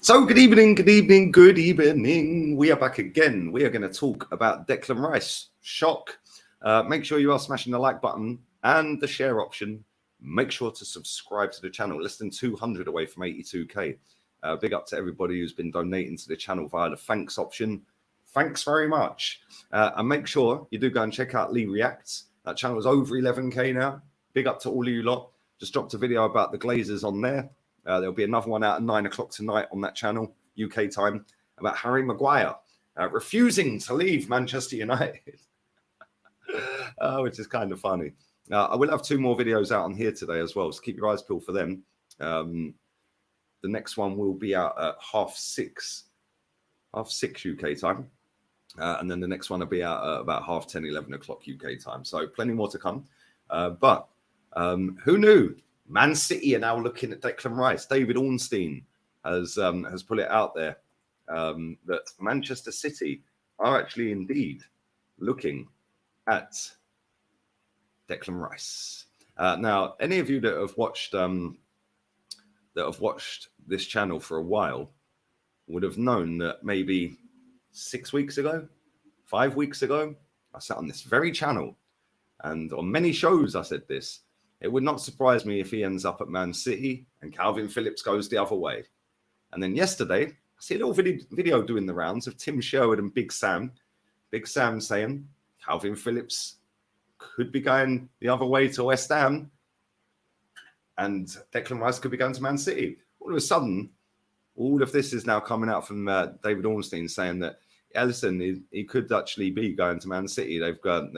So good evening, good evening, good evening. We are back again. We are going to talk about Declan Rice. Shock. Make sure you are smashing the like button and the share option. Make sure to subscribe to the channel. Less than 200 away from 82k. Big up to everybody who's been donating to the channel via the thanks option. Thanks very much. And make sure you do go and check out Lee Reacts. That channel is over 11k now. Big up to all of you lot. Just dropped a video about the Glazers on there. There'll be another one out at 9 o'clock tonight on that channel, UK time, about Harry Maguire refusing to leave Manchester United, which is kind of funny. I will have 2 more videos out on here today as well, so keep your eyes peeled for them. The next one will be out at half six UK time. And then the next one will be out at about 10:30, 11 o'clock UK time. So plenty more to come. But who knew? Man City are now looking at Declan Rice. David Ornstein has put it out there that Manchester City are actually indeed looking at Declan Rice. Now, any of you that have watched this channel for a while would have known that maybe 6 weeks ago, 5 weeks ago, I sat on this very channel, and on many shows I said this. It would not surprise me if he ends up at Man City and Calvin Phillips goes the other way. And then yesterday, I see a little video doing the rounds of Tim Sherwood and Big Sam. Big Sam saying Calvin Phillips could be going the other way to West Ham and Declan Rice could be going to Man City. All of a sudden, all of this is now coming out from David Ornstein saying that, yeah, listen, he could actually be going to Man City. They've got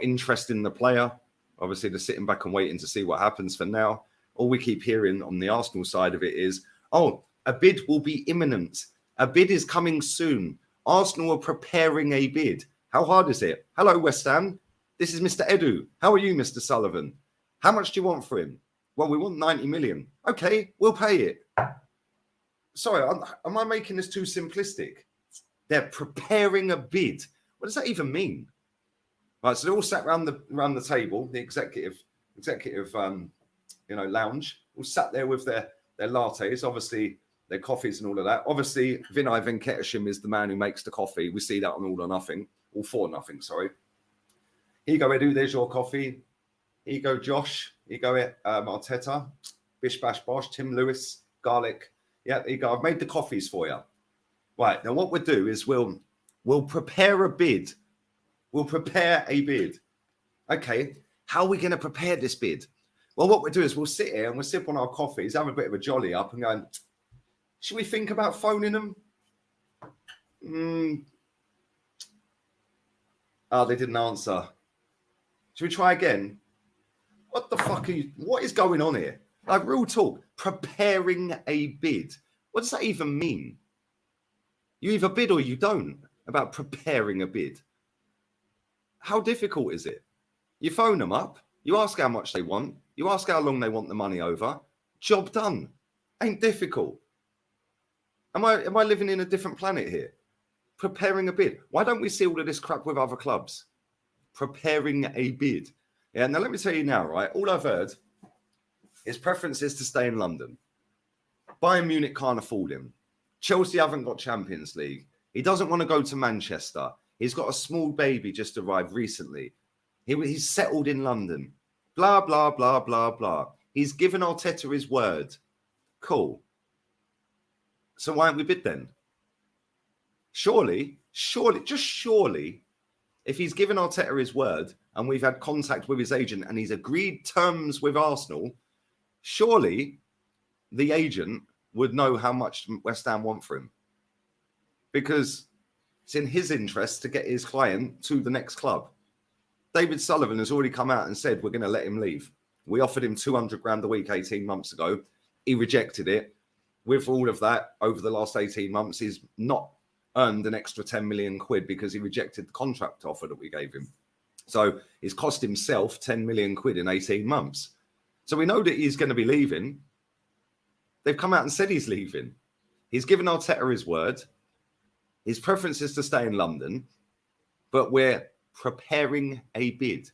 interest in the player. Obviously, they're sitting back and waiting to see what happens for now. All we keep hearing on the Arsenal side of it is, oh, a bid will be imminent. A bid is coming soon. Arsenal are preparing a bid. How hard is it? Hello, West Ham. This is Mr. Edu. How are you, Mr. Sullivan? How much do you want for him? Well, we want 90 million. Okay, we'll pay it. Sorry, am I making this too simplistic? They're preparing a bid. What does that even mean? Right, so they all sat around the table, the executive, lounge, all sat there with their lattes, obviously their coffees and all of that. Obviously, Vinay Venkatesham is the man who makes the coffee. We see that on All or Nothing, All for Nothing, sorry. Here you go, Edu, there's your coffee. Here you go, Josh. Here you go, Arteta, Bish Bash Bosh, Tim Lewis, Garlic. Yeah, there you go. I've made the coffees for you. Right, now what we'll do is we'll prepare a bid. We'll prepare a bid. Okay, how are we going to prepare this bid? Well, what we'll do is we'll sit here and we'll sip on our coffees, have a bit of a jolly up and go, should we think about phoning them? Oh, they didn't answer. Should we try again? What the fuck what is going on here? Like, real talk, preparing a bid. What does that even mean? You either bid or you don't about preparing a bid. How difficult is it? You phone them up, you ask how much they want, you ask how long they want the money over, job done. Ain't difficult. Am I living in a different planet here? Preparing a bid. Why don't we see all of this crap with other clubs? Preparing a bid. Yeah, now let me tell you now, right? All I've heard is preferences to stay in London. Bayern Munich can't afford him. Chelsea haven't got Champions League. He doesn't want to go to Manchester. He's got a small baby just arrived recently. He's settled in London. Blah, blah, blah, blah, blah. He's given Arteta his word. Cool. So why don't we bid then? Surely, if he's given Arteta his word and we've had contact with his agent and he's agreed terms with Arsenal, surely the agent would know how much West Ham want for him. Because it's in his interest to get his client to the next club. David Sullivan has already come out and said, we're going to let him leave. We offered him 200 grand a week 18 months ago. He rejected it. With all of that, over the last 18 months, he's not earned an extra 10 million quid because he rejected the contract offer that we gave him. So it's cost himself 10 million quid in 18 months. So we know that he's going to be leaving. They've come out and said he's leaving. He's given Arteta his word. His preference is to stay in London, but we're preparing a bid.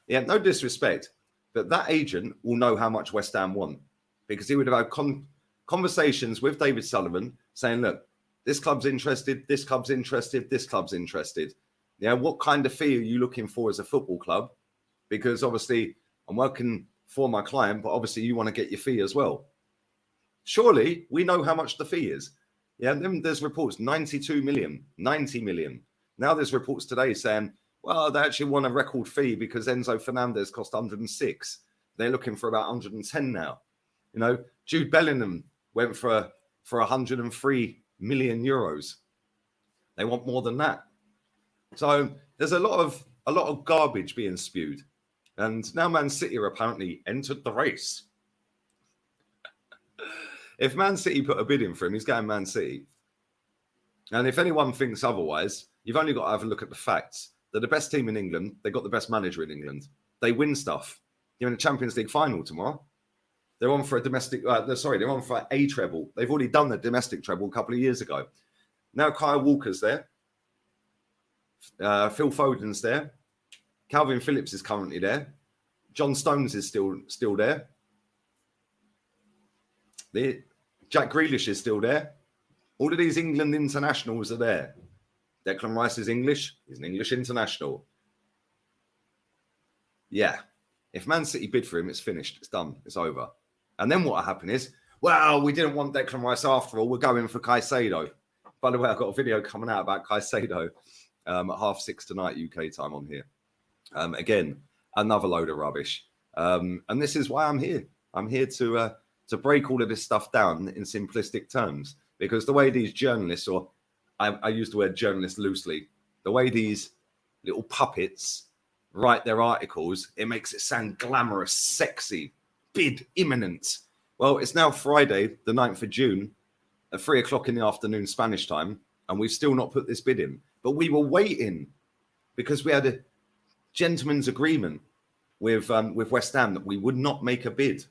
Yeah, no disrespect, but that agent will know how much West Ham want because he would have had conversations with David Sullivan saying, look, this club's interested, this club's interested, this club's interested. Yeah, what kind of fee are you looking for as a football club? Because obviously I'm working for my client, but obviously you want to get your fee as well. Surely we know how much the fee is. Yeah, then there's reports 92 million, 90 million. Now there's reports today saying, well, they actually want a record fee because Enzo Fernandez cost 106. They're looking for about 110 now. You know, Jude Bellingham went for 103 million euros. They want more than that. So there's a lot of garbage being spewed. And now Man City are apparently entered the race. If Man City put a bid in for him, he's going Man City. And if anyone thinks otherwise, you've only got to have a look at the facts. They're the best team in England. They've got the best manager in England. They win stuff. You're in a Champions League final tomorrow. They're on for a domestic. They're on for a treble. They've already done the domestic treble a couple of years ago. Now Kyle Walker's there. Phil Foden's there. Calvin Phillips is currently there. John Stones is still there. Jack Grealish is still there. All of these England internationals are there. Declan Rice is English. He's an English international. Yeah. If Man City bid for him, it's finished. It's done. It's over. And then what will happen is, well, we didn't want Declan Rice after all. We're going for Caicedo. By the way, I've got a video coming out about Caicedo at 6:30 tonight UK time on here. Again, another load of rubbish. And this is why I'm here. I'm here to break all of this stuff down in simplistic terms. Because the way these journalists, or I use the word journalist loosely, the way these little puppets write their articles, it makes it sound glamorous, sexy, bid imminent. Well, it's now Friday, the 9th of June, at 3 o'clock in the afternoon Spanish time, and we've still not put this bid in. But we were waiting because we had a gentleman's agreement with West Ham that we would not make a bid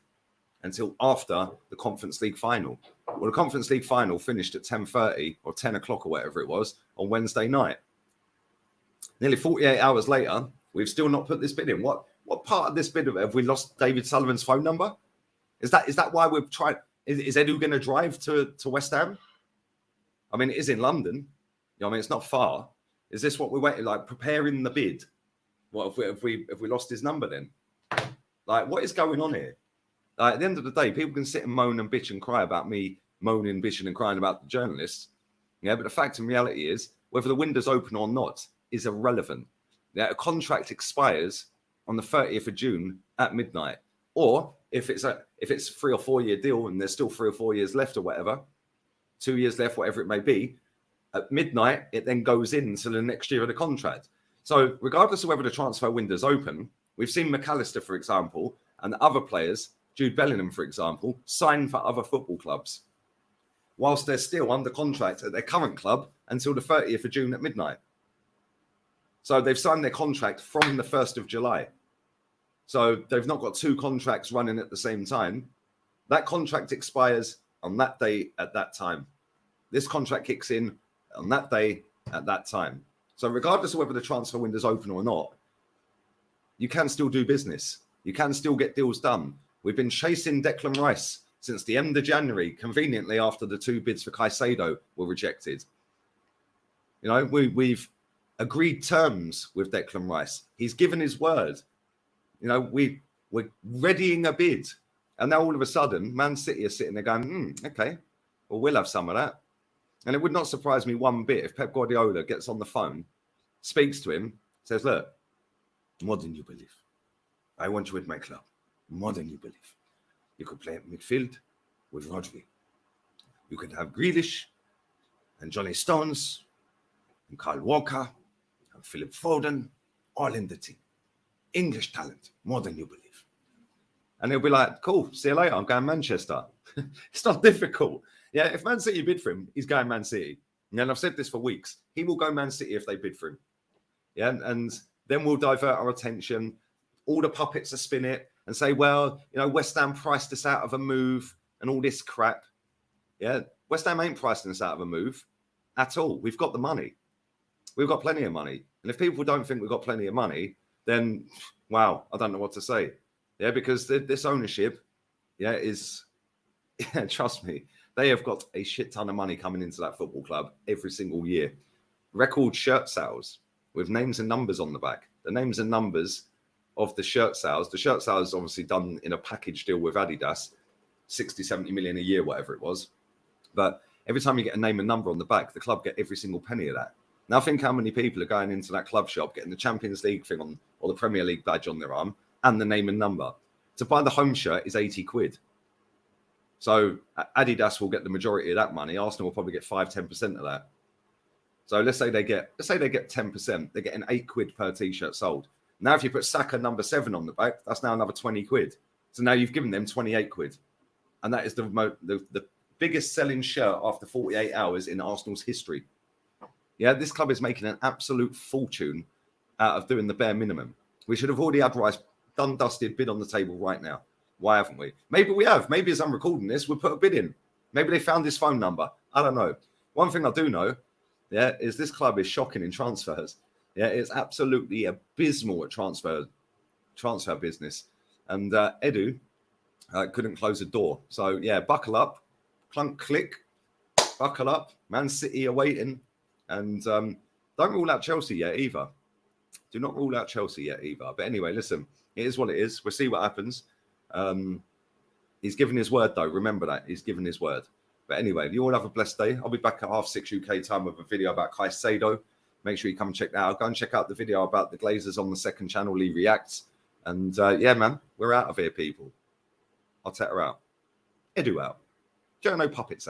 until after the Conference League final. Well, the Conference League final finished at 10:30 or 10 o'clock or whatever it was on Wednesday night. Nearly 48 hours later, we've still not put this bid in. What part of this bid have we lost David Sullivan's phone number? Is that why we've tried? Is Edu going to drive to West Ham? I mean, it is in London. You know, I mean, it's not far. Is this what we're waiting, like preparing the bid? What if we lost his number then? Like, what is going on here? Like, at the end of the day, people can sit and moan and bitch and cry about me moaning, bitching and crying about the journalists. Yeah, but the fact and reality is, whether the window's open or not is irrelevant. Yeah, a contract expires on the 30th of June at midnight. Or if it's a 3 or 4 year deal and there's still 3 or 4 years left or whatever, 2 years left, whatever it may be, at midnight, it then goes into the next year of the contract. So regardless of whether the transfer window's open, we've seen McAllister, for example, and other players, Jude Bellingham, for example, sign for other football clubs, whilst they're still under contract at their current club until the 30th of June at midnight. So they've signed their contract from the 1st of July. So they've not got two contracts running at the same time. That contract expires on that day at that time. This contract kicks in on that day at that time. So regardless of whether the transfer window is open or not, you can still do business. You can still get deals done. We've been chasing Declan Rice since the end of January, conveniently after the two bids for Caicedo were rejected. You know, we've agreed terms with Declan Rice. He's given his word. You know, we're readying a bid. And now all of a sudden, Man City are sitting there going, okay, well, we'll have some of that. And it would not surprise me one bit if Pep Guardiola gets on the phone, speaks to him, says, look, more than you believe. I want you at my club. More than you believe. You could play at midfield with Rodri. You could have Grealish and Johnny Stones and Kyle Walker and Philip Foden all in the team. English talent, more than you believe. And he'll be like, cool, see you later. I'm going Manchester. It's not difficult. Yeah, if Man City bid for him, he's going Man City. And I've said this for weeks. He will go Man City if they bid for him. Yeah, and then we'll divert our attention. All the puppets will spin it and say, well, you know, West Ham priced us out of a move and all this crap. Yeah, West Ham ain't pricing us out of a move at all. We've got the money. We've got plenty of money. And if people don't think we've got plenty of money, then, wow, I don't know what to say. Yeah, because this ownership, yeah, is Yeah, trust me, they have got a shit ton of money coming into that football club every single year. Record shirt sales with names and numbers on the back. The names and numbers of the shirt sales. The shirt sales obviously done in a package deal with Adidas, 60, 70 million a year, whatever it was. But every time you get a name and number on the back, the club get every single penny of that. Now think how many people are going into that club shop, getting the Champions League thing on, or the Premier League badge on their arm, and the name and number. To buy the home shirt is 80 quid. So Adidas will get the majority of that money. Arsenal will probably get 5-10% of that. So let's say they get 10%. They're getting 8 quid per t-shirt sold. Now, if you put Saka number 7 on the back, that's now another 20 quid. So now you've given them 28 quid. And that is the biggest selling shirt after 48 hours in Arsenal's history. Yeah, this club is making an absolute fortune out of doing the bare minimum. We should have already had Rice done, dusted, bid on the table right now. Why haven't we? Maybe we have. Maybe as I'm recording this, we'll put a bid in. Maybe they found his phone number. I don't know. One thing I do know, yeah, is this club is shocking in transfers. Yeah, it's absolutely abysmal at transfer business. And Edu couldn't close a door. So, yeah, buckle up, clunk, click, buckle up. Man City are waiting. And don't rule out Chelsea yet either. Do not rule out Chelsea yet either. But anyway, listen, it is what it is. We'll see what happens. He's given his word, though. Remember that. He's given his word. But anyway, you all have a blessed day. I'll be back at 6:30 UK time with a video about Caicedo. Make sure you come and check that out. Go and check out the video about the Glazers on the second channel, Lee Reacts. And yeah, man, we're out of here, people. I'll take her out. Edu out. Joe No Puppets out.